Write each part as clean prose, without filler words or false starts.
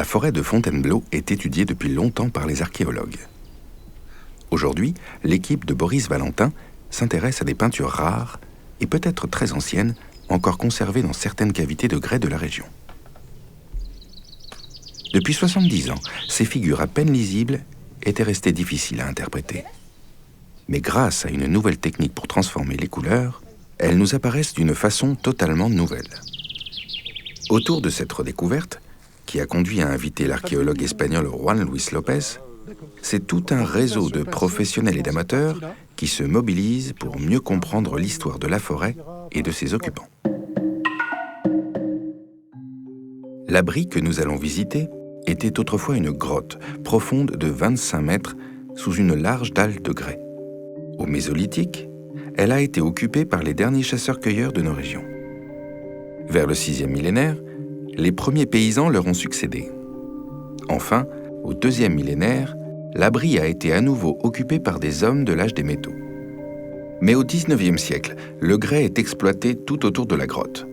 forêt de Fontainebleau est étudiée depuis longtemps par les archéologues. Aujourd'hui, l'équipe de Boris Valentin s'intéresse à des peintures rares et peut-être très anciennes, encore conservées dans certaines cavités de grès de la région. Depuis 70 ans, ces figures à peine lisibles étaient restées difficiles à interpréter. Mais grâce à une nouvelle technique pour transformer les couleurs, elles nous apparaissent d'une façon totalement nouvelle. Autour de cette redécouverte, qui a conduit à inviter l'archéologue espagnol Juan Luis López, c'est tout un réseau de professionnels et d'amateurs qui se mobilisent pour mieux comprendre l'histoire de la forêt et de ses occupants. L'abri que nous allons visiter était autrefois une grotte profonde de 25 mètres sous une large dalle de grès. Au Mésolithique, elle a été occupée par les derniers chasseurs-cueilleurs de nos régions. Vers le 6e millénaire, les premiers paysans leur ont succédé. Enfin, au 2e millénaire, l'abri a été à nouveau occupé par des hommes de l'âge des métaux. Mais au 19e siècle, le grès est exploité tout autour de la grotte.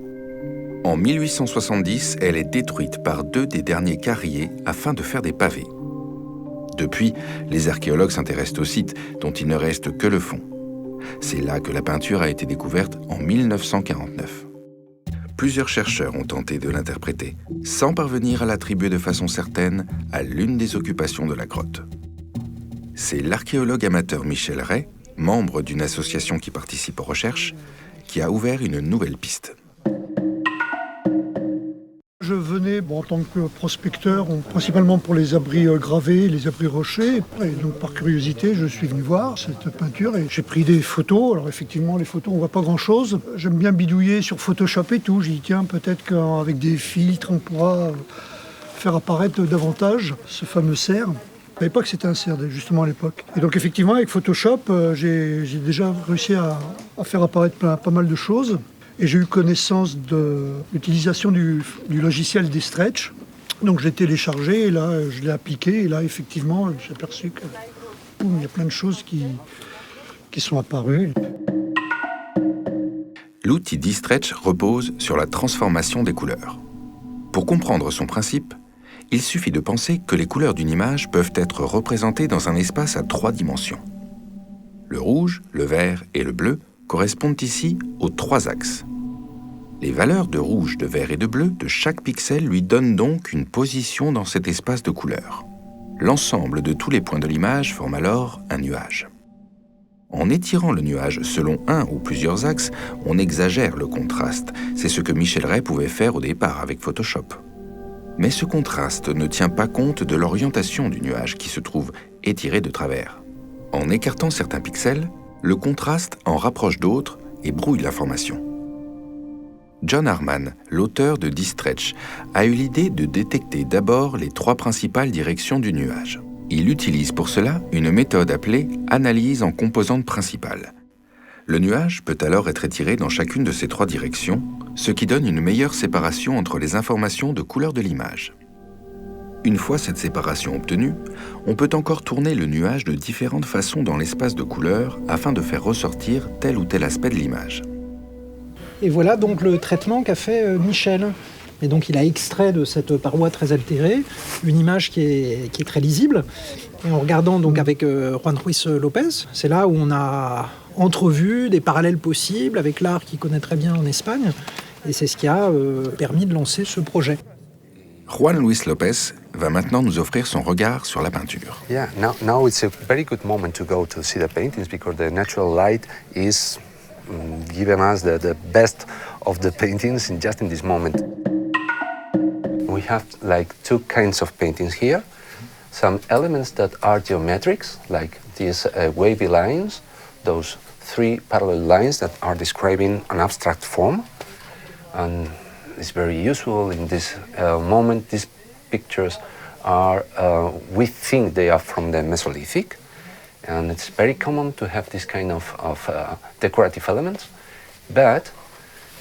En 1870, elle est détruite par 2 des derniers carriers afin de faire des pavés. Depuis, les archéologues s'intéressent au site, dont il ne reste que le fond. C'est là que la peinture a été découverte en 1949. Plusieurs chercheurs ont tenté de l'interpréter, sans parvenir à l'attribuer de façon certaine à l'une des occupations de la grotte. C'est l'archéologue amateur Michel Ray, membre d'une association qui participe aux recherches, qui a ouvert une nouvelle piste. Je venais en tant que prospecteur, principalement pour les abris gravés, les abris rochers. Et donc par curiosité, je suis venu voir cette peinture et j'ai pris des photos. Alors effectivement, les photos, on voit pas grand-chose. J'aime bien bidouiller sur Photoshop et tout. J'ai dit tiens, peut-être qu'avec des filtres, on pourra faire apparaître davantage ce fameux cerf. Je ne savais pas que c'était un cerf, justement, à l'époque. Et donc effectivement, avec Photoshop, j'ai déjà réussi à faire apparaître pas mal de choses. Et j'ai eu connaissance de l'utilisation du logiciel Distretch. Donc j'ai téléchargé et là je l'ai appliqué et là effectivement j'ai aperçu qu'il y a plein de choses qui sont apparues. L'outil Distretch repose sur la transformation des couleurs. Pour comprendre son principe, il suffit de penser que les couleurs d'une image peuvent être représentées dans un espace à 3 dimensions. Le rouge, le vert et le bleu correspondent ici aux 3 axes. Les valeurs de rouge, de vert et de bleu de chaque pixel lui donnent donc une position dans cet espace de couleurs. L'ensemble de tous les points de l'image forme alors un nuage. En étirant le nuage selon un ou plusieurs axes, on exagère le contraste. C'est ce que Michel Ray pouvait faire au départ avec Photoshop. Mais ce contraste ne tient pas compte de l'orientation du nuage qui se trouve étiré de travers. En écartant certains pixels, le contraste en rapproche d'autres et brouille l'information. John Harman, l'auteur de Distretch, a eu l'idée de détecter d'abord les 3 principales directions du nuage. Il utilise pour cela une méthode appelée analyse en composantes principales. Le nuage peut alors être étiré dans chacune de ces 3 directions, ce qui donne une meilleure séparation entre les informations de couleur de l'image. Une fois cette séparation obtenue, on peut encore tourner le nuage de différentes façons dans l'espace de couleurs afin de faire ressortir tel ou tel aspect de l'image. Et voilà donc le traitement qu'a fait Michel. Et donc il a extrait de cette paroi très altérée une image qui est très lisible. Et en regardant donc avec Juan Luis López, c'est là où on a entrevu des parallèles possibles avec l'art qu'il connaît très bien en Espagne. Et c'est ce qui a permis de lancer ce projet. Juan Luis López va maintenant nous offrir son regard sur la peinture. Yeah, now it's a very good moment to go to see the paintings because the natural light is giving us the best of the paintings just in this moment. We have like 2 kinds of paintings here. Some elements that are geometrics, like these wavy lines, those 3 parallel lines that are describing an abstract form. And it's very useful in this moment. These pictures are, we think they are from the Mesolithic, and it's very common to have this kind of decorative elements. But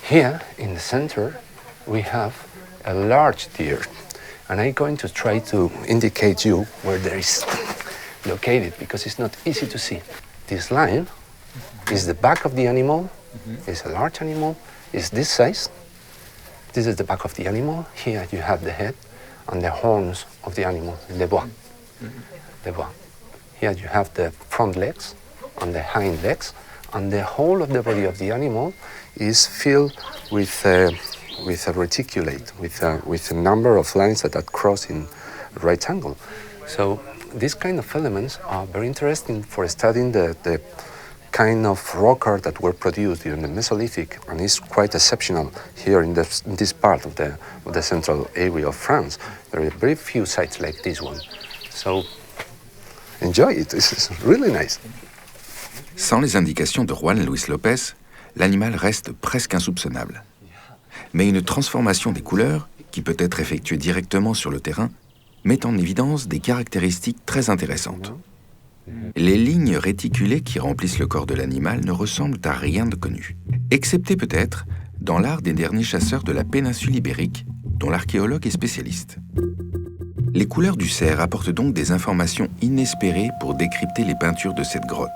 here in the center, we have a large deer, and I'm going to try to indicate you where there is located because it's not easy to see. This line is the back of the animal. It's a large animal. It's this size. This is the back of the animal. Here you have the head. and the horns of the animal, the bois. The bois. Here you have the front legs and the hind legs, and the whole of the body of the animal is filled with a reticulate, with a number of lines that cross in right angle. So these kind of elements are very interesting for studying the kind of rock art that were produced during the Mesolithic, and is quite exceptional here in this part of the central area of France. There are very few sites like this one. So enjoy it, it's really nice. Sans les indications de Juan Luis Lopez, l'animal reste presque insoupçonnable. Mais une transformation des couleurs, qui peut être effectuée directement sur le terrain, met en évidence des caractéristiques très intéressantes. Les lignes réticulées qui remplissent le corps de l'animal ne ressemblent à rien de connu, excepté peut-être dans l'art des derniers chasseurs de la péninsule ibérique, dont l'archéologue est spécialiste. Les couleurs du cerf apportent donc des informations inespérées pour décrypter les peintures de cette grotte.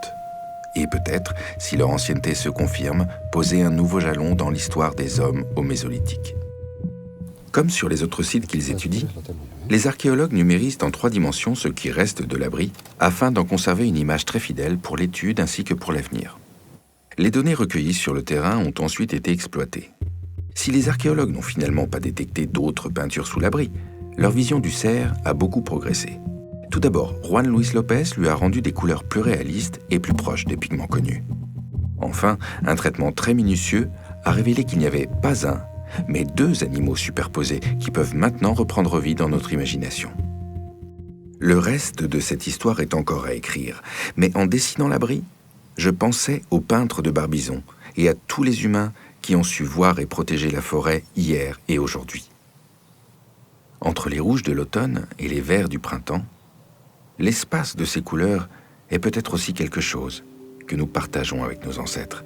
Et peut-être, si leur ancienneté se confirme, poser un nouveau jalon dans l'histoire des hommes au Mésolithique. Comme sur les autres sites qu'ils étudient, les archéologues numérisent en 3 dimensions ce qui reste de l'abri, afin d'en conserver une image très fidèle pour l'étude ainsi que pour l'avenir. Les données recueillies sur le terrain ont ensuite été exploitées. Si les archéologues n'ont finalement pas détecté d'autres peintures sous l'abri, leur vision du cerf a beaucoup progressé. Tout d'abord, Juan Luis Lopez lui a rendu des couleurs plus réalistes et plus proches des pigments connus. Enfin, un traitement très minutieux a révélé qu'il n'y avait pas un, mais 2 animaux superposés qui peuvent maintenant reprendre vie dans notre imagination. Le reste de cette histoire est encore à écrire, mais en dessinant l'abri, je pensais aux peintres de Barbizon et à tous les humains qui ont su voir et protéger la forêt hier et aujourd'hui. Entre les rouges de l'automne et les verts du printemps, l'espace de ces couleurs est peut-être aussi quelque chose que nous partageons avec nos ancêtres.